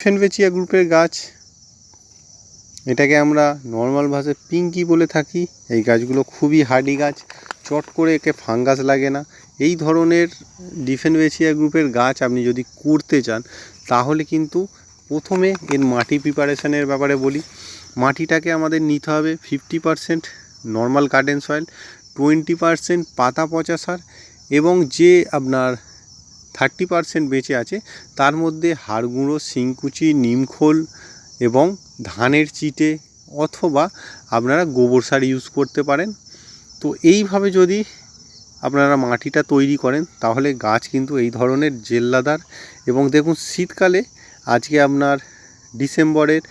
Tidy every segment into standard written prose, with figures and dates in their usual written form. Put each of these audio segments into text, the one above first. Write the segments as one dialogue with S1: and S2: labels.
S1: ডিফেনভেচিয়া গ্রুপের গাছ, এটাকে আমরা নর্মাল ভাষায় পিঙ্কি বলে থাকি। এই গাছগুলো খুবই হার্ডি গাছ, চট করে একে ফাঙ্গাস লাগে না। এই ধরনের ডিফেনভেচিয়া গ্রুপের গাছ আপনি যদি করতে চান তাহলে কিন্তু প্রথমে এর মাটি প্রিপারেশনের ব্যাপারে বলি। মাটিটাকে আমাদের নিতে হবে 50% নর্মাল গার্ডেন সয়েল, 20% পাতা পচা সার, এবং যে আপনার 30% বেঁচে আছে তার মধ্যে হাড় গুঁড়ো, শিংকুচি, নিমখোল এবং ধানের চিটে অথবা আপনারা গোবর সার ইউজ করতে পারেন। তো এইভাবে যদি আপনারা মাটিটা তৈরি করেন তাহলে গাছ কিন্তু এই ধরনের জেল্লাদার। এবং দেখুন শীতকালে আজকে আপনার ডিসেম্বরের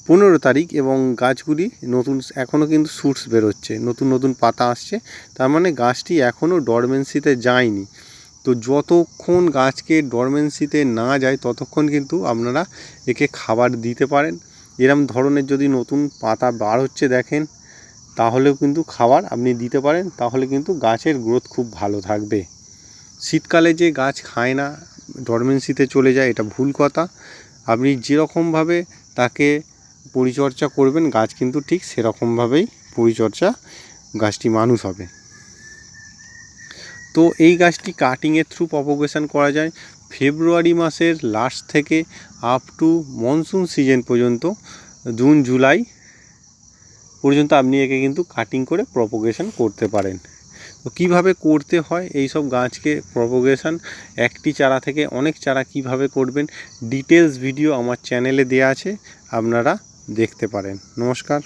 S1: 15 তারিখ এবং গাছগুলি নতুন এখনও কিন্তু শুটস বেরোচ্ছে, নতুন নতুন পাতা আসছে, তার মানে গাছটি এখনও ডরমেন্সিতে যায়নি। তো যতক্ষণ গাছকে ডরমেন্সিতে না যায় ততক্ষণ কিন্তু আপনারা একে খাবার দিতে পারেন। এরম ধরনের যদি নতুন পাতা বার হচ্ছে দেখেন তাহলেও কিন্তু খাবার আপনি দিতে পারেন, তাহলে কিন্তু গাছের গ্রোথ খুব ভালো থাকবে। শীতকালে যে গাছ খায় না, ডরমেন্সিতে চলে যায়, এটা ভুল কথা। আপনি যেরকমভাবে তাকে পরিচর্যা করবেন গাছ কিন্তু ঠিক সেরকমভাবেই পরিচর্যা গাছটি মানুষ হবে। তো এই গাছটি কাটিংয়ের থ্রু প্রপোগেশন করা যায় ফেব্রুয়ারি মাসের লাস্ট থেকে আপ টু মনসুন সিজন পর্যন্ত, জুন জুলাই পর্যন্ত আপনি একে কিন্তু কাটিং করে প্রপোগেশন করতে পারেন। তো কীভাবে করতে হয় এই সব গাছকে প্রপোগেশন, একটি চারা থেকে অনেক চারা কিভাবে করবেন, ডিটেলস ভিডিও আমার চ্যানেলে দেওয়া আছে, আপনারা দেখতে পারেন। নমস্কার।